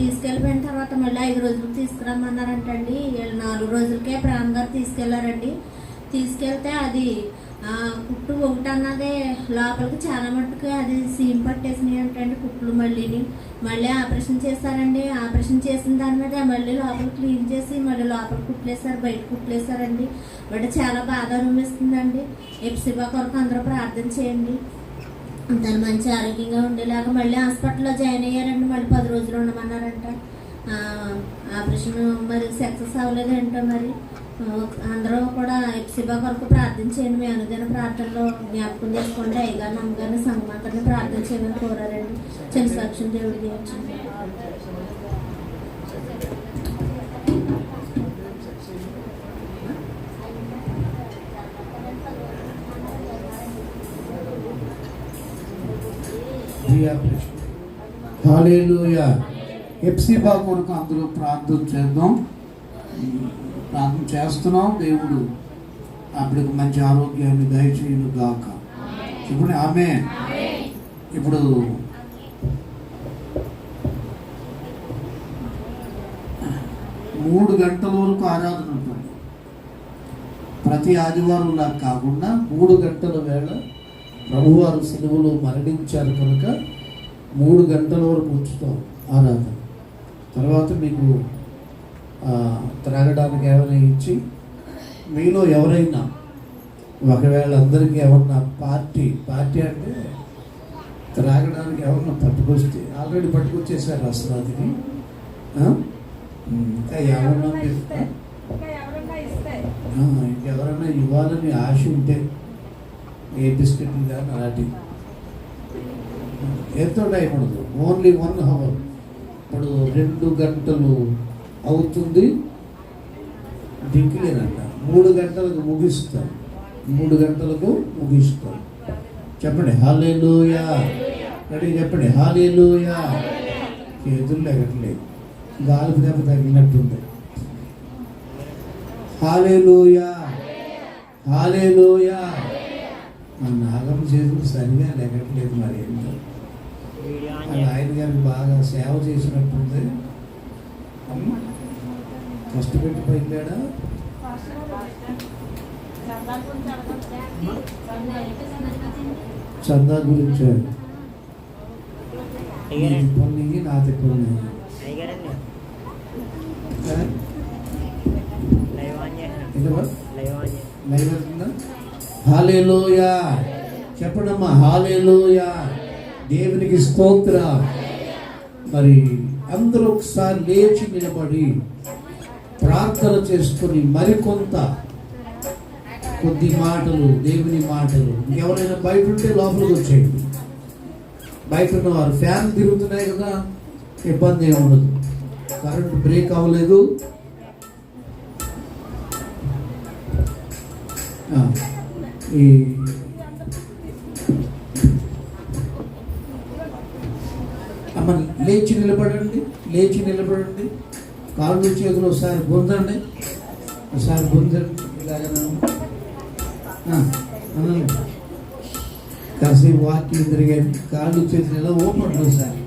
తీసుకెళ్ళిపోయిన తర్వాత మళ్ళీ 5 రోజులకు తీసుకురమ్మన్నారంటండి. 4 రోజులకే ప్రాణం గారు తీసుకెళ్లారండి. తీసుకెళ్తే అది కుట్టు ఒకటి అన్నదే లోపలికి చాలా మట్టుకు అది సీమ్ పట్టేసినాయి అంటండి కుట్లు. మళ్ళీ ఆపరేషన్ చేశారండి. ఆపరేషన్ చేసిన దాని మీద మళ్ళీ లోపల క్లీన్ చేసి మళ్ళీ లోపల కుట్లేసారు, బయట కుట్లేసారండి. బట్ చాలా బాధ అనిపిస్తుందండి. ఎప్సిబా కొరకు అందరూ ప్రార్థన చేయండి, తను మంచి ఆరోగ్యంగా ఉండేలాగా. మళ్ళీ హాస్పిటల్లో జాయిన్ అయ్యారండి. మళ్ళీ 10 రోజులు ఉండమన్నారంట. ఆపరేషన్ మరి సక్సెస్ అవ్వలేదు ఏంటో. మరి అందరూ కూడా ఎప్సిబా కొరకు ప్రార్థన చేయండి. మీ అనుదిన ప్రార్థనలో జ్ఞాపకం చేసుకోండి. అయ్యగారిని అమ్మగారిని సంగమాతని ప్రార్థన చేయమని కోరారండి. చిన్న సాక్ష్యం దేవుడి దీవించండి. హల్లెలూయా. ఎప్సిబా కొరకు అందరూ ప్రార్థన చేద్దాం. ప్రార్థన చేస్తున్నాం. దేవుడు అప్పటికి మంచి ఆరోగ్యాన్ని దయచేయును గాక. ఇప్పుడు ఆమేన్. ఇప్పుడు మూడు గంటల వరకు ఆరాధన ఉంటుంది. ప్రతి ఆదివారంలా కాకుండా 3 గంటల వేళ ప్రభువారు సిలువలో మరణించారు కనుక 3 గంటల వరకు ఉంచుతాం ఆరాధన. తర్వాత మీకు త్రాగడానికి ఏమైనా ఇచ్చి, మీలో ఎవరైనా ఒకవేళ అందరికీ ఎవరన్నా పార్టీ అంటే త్రాగడానికి ఎవరన్నా పట్టుకొస్తే, ఆల్రెడీ పట్టుకొచ్చేసారు అసలాదిని, ఇంకా ఎవరన్నా ఇంకెవరన్నా ఇవ్వాలని ఆశ ఉంటే ఏ బిస్కెట్లు కానీ అలాంటివి ఎంతో టైం ఉండదు. Only 1 hour. ఇప్పుడు 2 గంటలు అవుతుంది దిక్కులేనంట. 3 గంటలకు ముగిస్తాం. 3 గంటలకు ముగిస్తాం. చెప్పండి హల్లెలూయా. రెడీ చెప్పండి హల్లెలూయా. చేతులు ఎగట్లేదు, గాలి దెబ్బ తగిలినట్టుంది. హల్లెలూయా హల్లెలూయా. మన నాగం చేతులు సరిగా లెగట్లేదు. మరి ఏంటో ఆయన గారికి బాగా సేవ చేసినట్టుంది. కష్టపెట్టి పోయిందాడా? చందా గురించి తిప్పలు నా తిప్పలు ఓకేవా? లైవ్ వెళ్తుందా? హల్లెలూయా చెప్పడమ్మా, హల్లెలూయా, దేవునికి స్తోత్ర. మరి అందరూ ఒకసారి లేచి నిలబడి ప్రార్థన చేసుకొని కొద్ది మాటలు, దేవుని మాటలు. ఇంకెవరైనా బయట ఉంటే లోపలికి వచ్చేయండి. బయట ఉన్నవారు ఫ్యాన్ తిరుగుతున్నాయి కదా, ఇబ్బంది ఏమి ఉండదు. కరెంట్ బ్రేక్ అవ్వలేదు. ఈ అమ్మ లేచి నిలబడండి, కాళ్ళు చేతులు ఒకసారి పొందండి, ఇలాగ కాసేపు వాకింగ్ తిరిగండి, కాళ్ళు చేతులు ఎలా ఓపెన్ ఒకసారి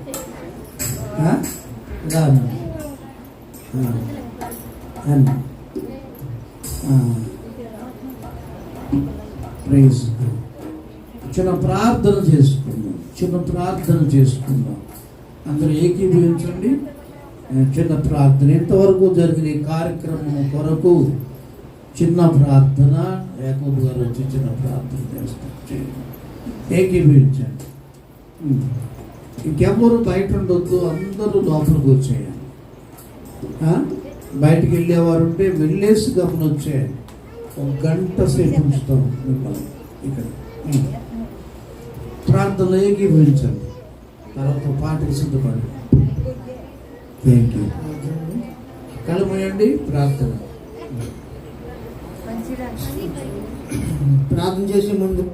చిన్న ప్రార్థన చేసుకుందాం. అందరూ ఏకీభవించండి. చిన్న ప్రార్థన. ఇంతవరకు జరిగిన ఈ కార్యక్రమం కొరకు చిన్న ప్రార్థన. యాకోబు గారు వచ్చి చిన్న ప్రార్థన చేస్తారు. ఏకీభవించండి. ఇంకెవరు బయట ఉండొద్దు, అందరూ లోపలికి వచ్చేయాలి. బయటికి వెళ్ళేవారు ఉంటే వెళ్ళేసి గమనం వచ్చేయాలి. 1 గంట సేపు ఉంచుతాం మిమ్మల్ని ఇక్కడ. ప్రార్థనలో ఏకీభవించండి, తర్వాత పాటలు సిద్ధపడండి. Thank you. కళ్ళు మూయండి. ప్రార్థన చేసే ముందు